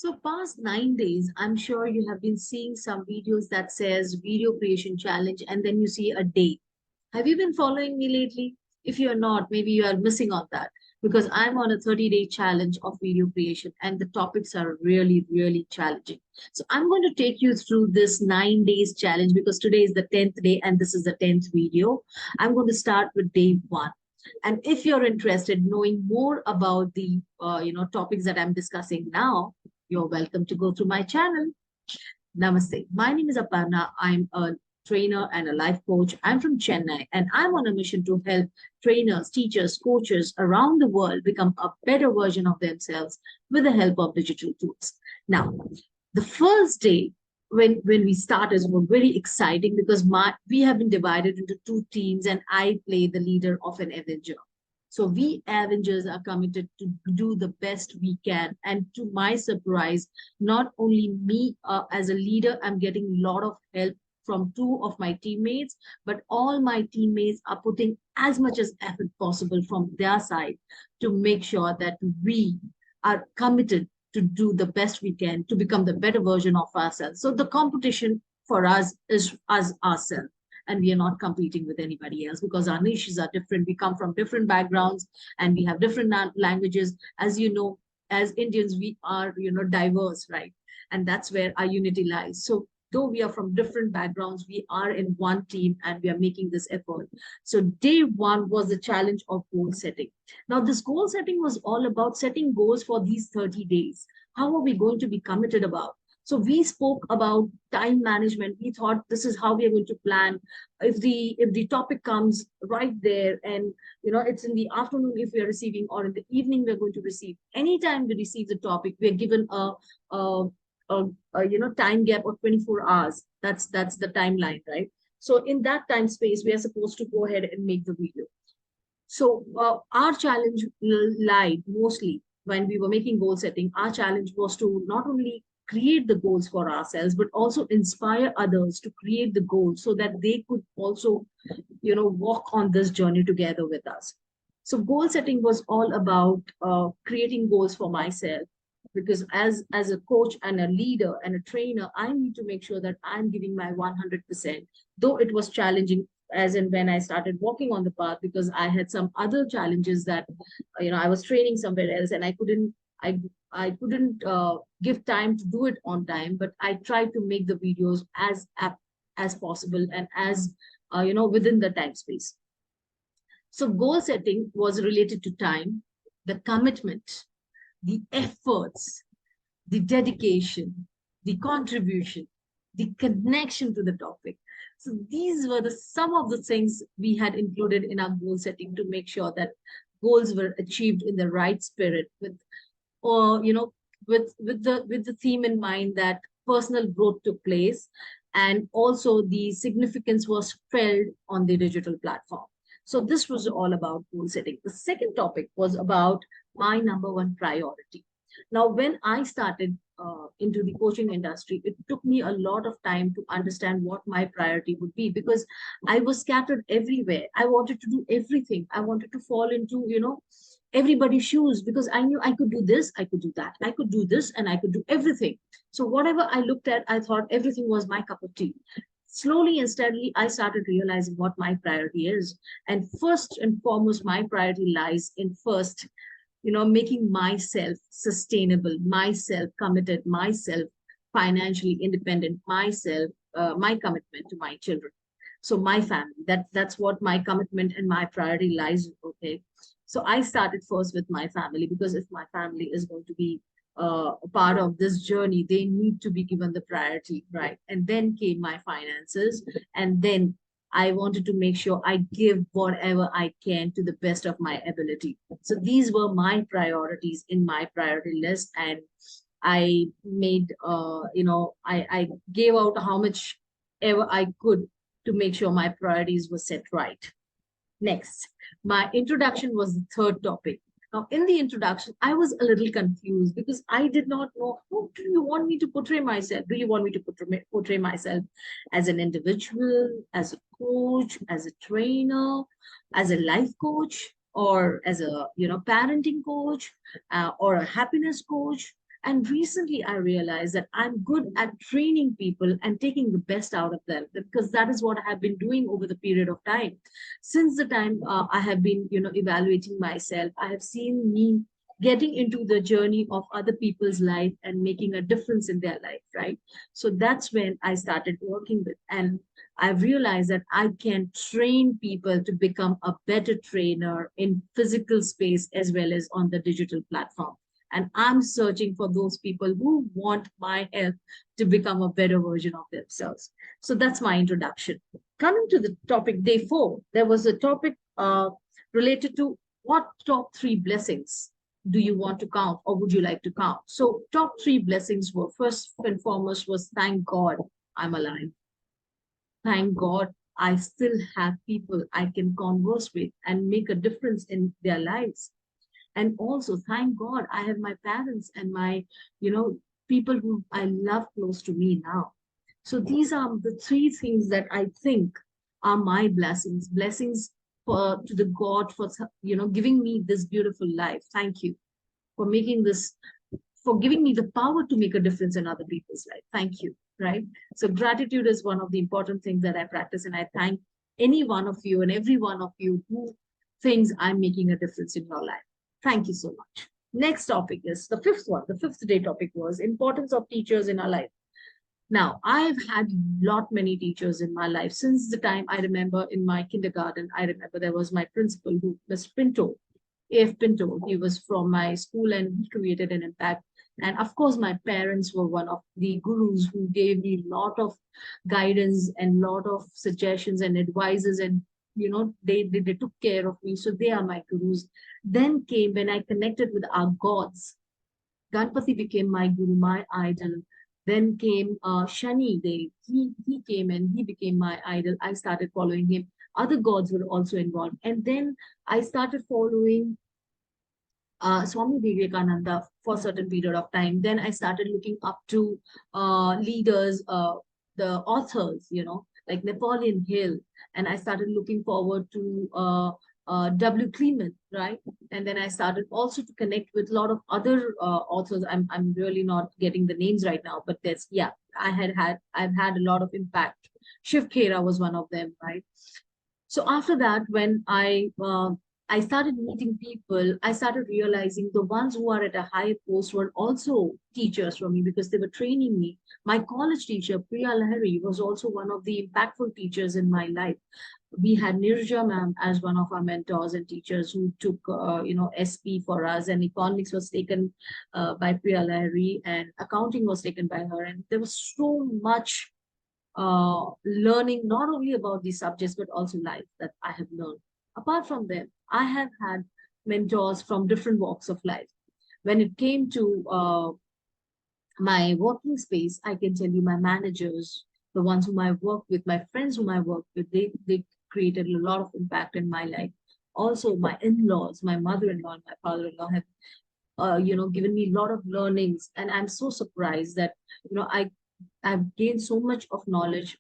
So past 9 days, I'm sure you have been seeing some videos that says video creation challenge, and then you see a day. Have you been following me lately? If you're not, maybe you are missing on that because I'm on a 30-day challenge of video creation and the topics are really, really challenging. So I'm going to take you through this 9 days challenge because today is the 10th day and this is the 10th video. I'm going to start with day one. And if you're interested knowing more about the topics that I'm discussing now, you're welcome to go through my channel. Namaste. My name is Aparna. I'm a trainer and a life coach. I'm from Chennai and I'm on a mission to help trainers, teachers, coaches around the world become a better version of themselves with the help of digital tools. Now, the first day when we started was very exciting because we have been divided into two teams and I play the leader of an Avenger. So we Avengers are committed to do the best we can. And to my surprise, not only me as a leader, I'm getting a lot of help from two of my teammates, but all my teammates are putting as much as effort possible from their side to make sure that we are committed to do the best we can to become the better version of ourselves. So the competition for us is us ourselves. And we are not competing with anybody else because our niches are different. We come from different backgrounds and we have different languages. As you know, as Indians, we are, diverse, right? And that's where our unity lies. So though we are from different backgrounds, we are in one team and we are making this effort. So day one was the challenge of goal setting. Now, this goal setting was all about setting goals for these 30 days. How are we going to be committed about? So we spoke about time management. We thought this is how we are going to plan. If the topic comes right there, and it's in the afternoon if we are receiving, or in the evening we're going to receive. Anytime we receive the topic, we are given a, time gap of 24 hours. That's the timeline, right? So in that time space, we are supposed to go ahead and make the video. So our challenge lied mostly when we were making goal setting. Our challenge was to not only create the goals for ourselves, but also inspire others to create the goals so that they could also, walk on this journey together with us. So goal setting was all about creating goals for myself because as a coach and a leader and a trainer, I need to make sure that I'm giving my 100%, though it was challenging as in when I started walking on the path because I had some other challenges that I was training somewhere else and I couldn't give time to do it on time, but I tried to make the videos as apt as possible and as within the time space. So goal setting was related to time, the commitment, the efforts, the dedication, the contribution, the connection to the topic. So these were some of the things we had included in our goal setting to make sure that goals were achieved in the right spirit or with the theme in mind that personal growth took place and also the significance was felt on the digital platform. So this was all about goal setting. The second topic was about my number one priority. Now, when I started into the coaching industry, it took me a lot of time to understand what my priority would be because I was scattered everywhere. I wanted to do everything. I wanted to fall into, everybody's shoes because I knew I could do this, I could do that, I could do this, and I could do everything. So whatever I looked at, I thought everything was my cup of tea. Slowly and steadily, I started realizing what my priority is. And first and foremost, my priority lies in first, making myself sustainable, myself committed, myself financially independent, myself, my commitment to my children. So my family, that's what my commitment and my priority lies. Okay. So I started first with my family because if my family is going to be a part of this journey, they need to be given the priority, right? And then came my finances, and then I wanted to make sure I give whatever I can to the best of my ability. So these were my priorities in my priority list, and I made, I gave out how much ever I could to make sure my priorities were set right. Next, my introduction was the third topic. Now, in the introduction, I was a little confused because I did not know how do you want me to portray myself? Do you want me to portray myself as an individual, as a coach, as a trainer, as a life coach, or as a parenting coach, or a happiness coach? And recently I realized that I'm good at training people and taking the best out of them, because that is what I have been doing over the period of time. Since the time I have been, evaluating myself, I have seen me getting into the journey of other people's life and making a difference in their life, right? So that's when I started working with, and I've realized that I can train people to become a better trainer in physical space as well as on the digital platform. And I'm searching for those people who want my help to become a better version of themselves. So that's my introduction. Coming to the topic, day 4, there was a topic related to what top 3 blessings do you want to count or would you like to count? So top 3 blessings were, first and foremost, was thank God I'm alive. Thank God I still have people I can converse with and make a difference in their lives. And also, thank God I have my parents and my, people who I love close to me now. So these are the 3 things that I think are my blessings for to the God for, giving me this beautiful life. Thank you for making this, for giving me the power to make a difference in other people's life. Thank you. Right. So gratitude is one of the important things that I practice. And I thank any one of you and every one of you who thinks I'm making a difference in your life. Thank you so much. Next topic is the 5th one. The 5th day topic was importance of teachers in our life. Now, I've had many teachers in my life since the time I remember in my kindergarten. I remember there was my principal, who was Pinto, A.F. Pinto. He was from my school and he created an impact. And of course, my parents were one of the gurus who gave me a lot of guidance and lot of suggestions and advices, and they took care of me. So they are my gurus. Then came when I connected with our gods. Ganpati became my guru, my idol. Then came Shani Dev. He came and he became my idol. I started following him. Other gods were also involved. And then I started following Swami Vivekananda for a certain period of time. Then I started looking up to leaders, the authors, like Napoleon Hill. And I started looking forward to W. Clement, right? And then I started also to connect with a lot of other authors. I'm really not getting the names right now, but yeah, I've had a lot of impact. Shiv Khera was one of them, right? So after that, when I started meeting people, I started realizing the ones who are at a high post were also teachers for me because they were training me. My college teacher, Priya Lahari, was also one of the impactful teachers in my life. We had Nirja ma'am as one of our mentors and teachers who took, SP for us, and economics was taken by Priya Lahari, and accounting was taken by her. And there was so much learning, not only about these subjects, but also life that I have learned. Apart from them, I have had mentors from different walks of life. When it came to my working space, I can tell you my managers, the ones whom I work with, my friends whom I work with, they created a lot of impact in my life. Also, my in-laws, my mother-in-law and my father-in-law have given me a lot of learnings, and I'm so surprised that I've gained so much of knowledge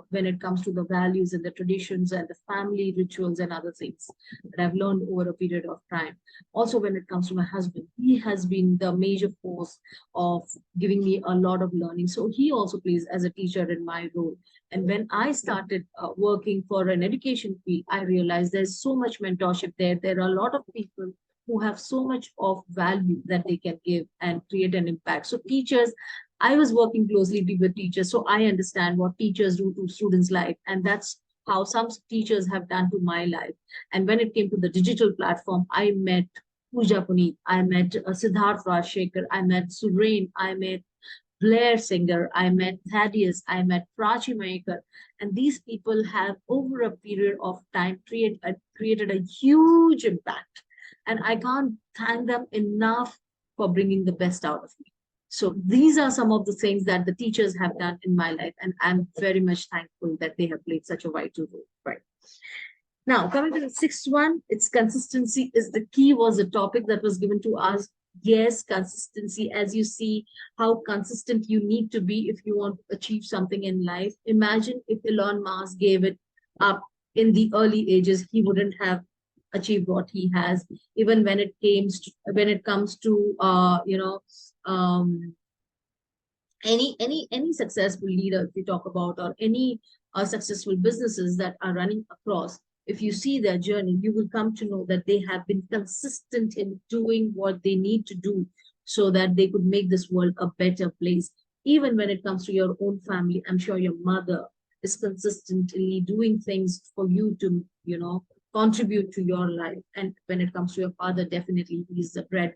when it comes to the values and the traditions and the family rituals and other things that I've learned over a period of time. Also, when it comes to my husband, he has been the major force of giving me a lot of learning. So he also plays as a teacher in my role. And when I started working for an education field, I realized there's so much mentorship there. There are a lot of people who have so much of value that they can give and create an impact. So teachers, I was working closely with teachers, so I understand what teachers do to students' life, and that's how some teachers have done to my life. And when it came to the digital platform, I met Pooja Puneet, I met Siddharth Rajshekhar, I met Surain, I met Blair Singer, I met Thaddeus, I met Prachi Mayekar, and these people have, over a period of time, created a huge impact. And I can't thank them enough for bringing the best out of me. So these are some of the things that the teachers have done in my life, and I'm very much thankful that they have played such a vital role. Right. Now, coming to the 6th one, it's consistency is the key, was a topic that was given to us. Yes, consistency, as you see how consistent you need to be if you want to achieve something in life. Imagine if Elon Musk gave it up in the early ages, he wouldn't have achieved what he has, even when it comes to any successful leader, if you talk about, or any successful businesses that are running across, if you see their journey, you will come to know that they have been consistent in doing what they need to do so that they could make this world a better place. Even when it comes to your own family, I'm sure your mother is consistently doing things for you to, contribute to your life. And when it comes to your father, definitely he's the bread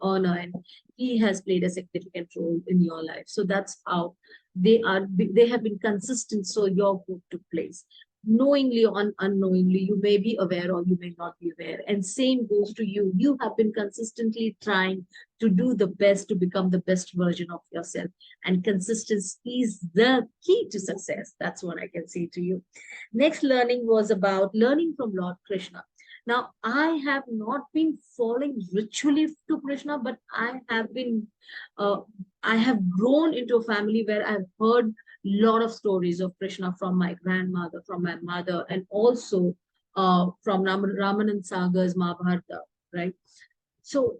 earner, and he has played a significant role in your life. So that's how they have been consistent, so your growth took place. Knowingly or unknowingly, you may be aware or you may not be aware. And same goes to you. You have been consistently trying to do the best, to become the best version of yourself. And consistency is the key to success. That's what I can say to you. Next learning was about learning from Lord Krishna. Now, I have not been following ritually to Krishna, but uh, I have grown into a family where I've heard a lot of stories of Krishna from my grandmother, from my mother, and also from Ramanand Sagar's Mahabharata, right? So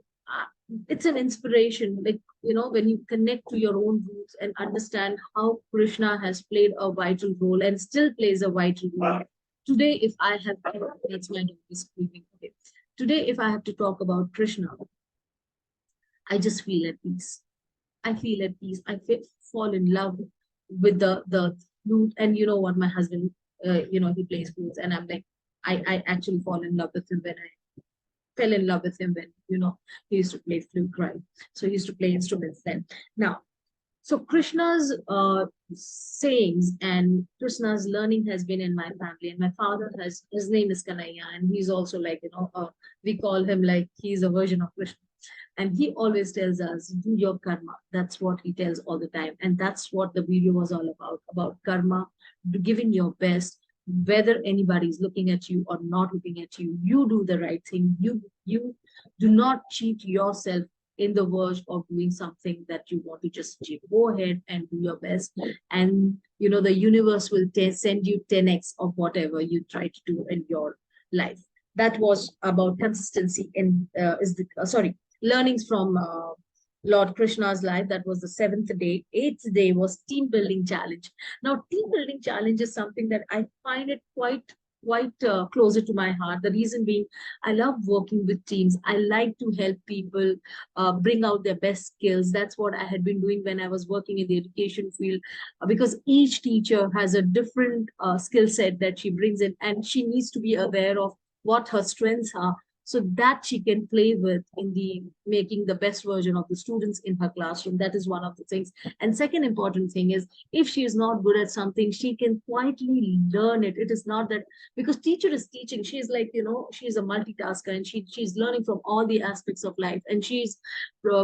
it's an inspiration, like, when you connect to your own roots and understand how Krishna has played a vital role and still plays a vital role. Today, if I have, that's my dog is screaming. Okay. Today, if I have to talk about Krishna, I just feel at peace. I feel at peace. Fall in love with the flute. And you know what, my husband, he plays flutes, and I'm like, I actually fall in love with him when I fell in love with him when, he used to play flute, right? So he used to play instruments then. Now, so Krishna's sayings and Krishna's learning has been in my family, and my father his name is Kanaya, and he's also like, we call him like he's a version of Krishna. And he always tells us, do your karma. That's what he tells all the time. And that's what the video was all about karma, giving your best, whether anybody's looking at you or not looking at you, you do the right thing. You do not cheat yourself in the verge of doing something that you want to just achieve. Go ahead and do your best. And, the universe will send you 10x of whatever you try to do in your life. That was about consistency in, learnings from Lord Krishna's life. That was the seventh day. Eighth day was team building challenge. Now, team building challenge is something that I find it quite closer to my heart. The reason being, I love working with teams. I like to help people bring out their best skills. That's what I had been doing when I was working in the education field, because each teacher has a different skill set that she brings in, and she needs to be aware of what her strengths are, so that she can play with in the making the best version of the students in her classroom. That is one of the things. And second important thing is, if she is not good at something, she can quietly learn it. It is not that, because teacher is teaching, she's like, she's a multitasker, and she's learning from all the aspects of life, and she's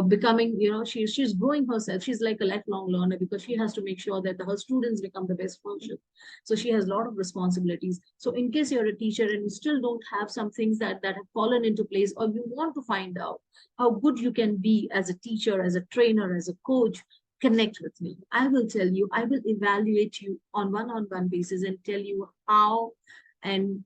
becoming, she's growing herself. She's like a lifelong learner, because she has to make sure that her students become the best version. So she has a lot of responsibilities. So in case you're a teacher and you still don't have some things that have fallen into place, or you want to find out how good you can be as a teacher, as a trainer, as a coach, connect with me. I will tell you, I will evaluate you on one-on-one basis and tell you how. And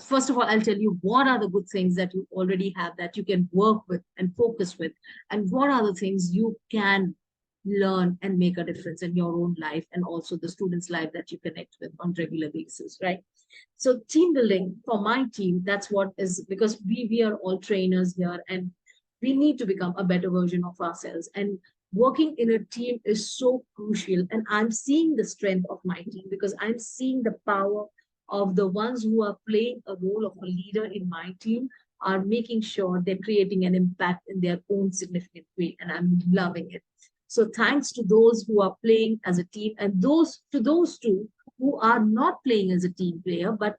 first of all, I'll tell you what are the good things that you already have that you can work with and focus with, and what are the things you can learn and make a difference in your own life and also the students' life that you connect with on regular basis, right? So team building for my team, that's what is, because we are all trainers here, and we need to become a better version of ourselves. And working in a team is so crucial. And I'm seeing the strength of my team, because I'm seeing the power of the ones who are playing a role of a leader in my team, are making sure they're creating an impact in their own significant way. And I'm loving it. So thanks to those who are playing as a team, and those two who are not playing as a team player, but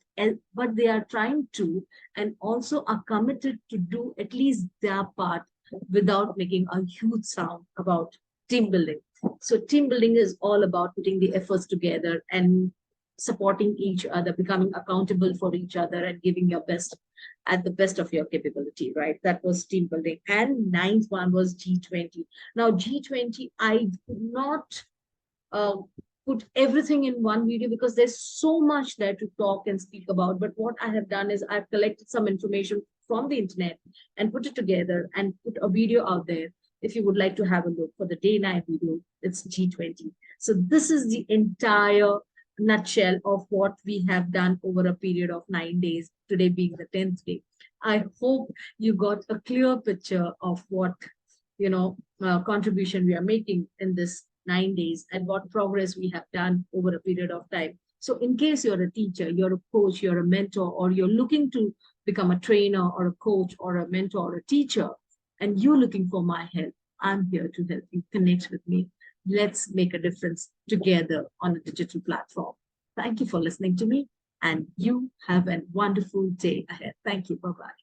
they are trying to, and also are committed to do at least their part without making a huge sound about team building. So team building is all about putting the efforts together and supporting each other, becoming accountable for each other, and giving your best at the best of your capability, right? That was team building. And ninth one was G20. Now, G20, I could not uh, put everything in one video because there's so much there to talk and speak about. But what I have done is I've collected some information from the internet and put it together and put a video out there. If you would like to have a look for the day-night video, it's G20. So this is the entire nutshell of what we have done over a period of 9 days, today being the 10th day. I hope you got a clear picture of what, contribution we are making in this 9 days and what progress we have done over a period of time. So in case you're a teacher, you're a coach, you're a mentor, or you're looking to become a trainer or a coach or a mentor or a teacher, and you're looking for my help, I'm here to help you. Connect with me. Let's make a difference together on a digital platform. Thank you for listening to me, and you have a wonderful day ahead. Thank you. Bye-bye.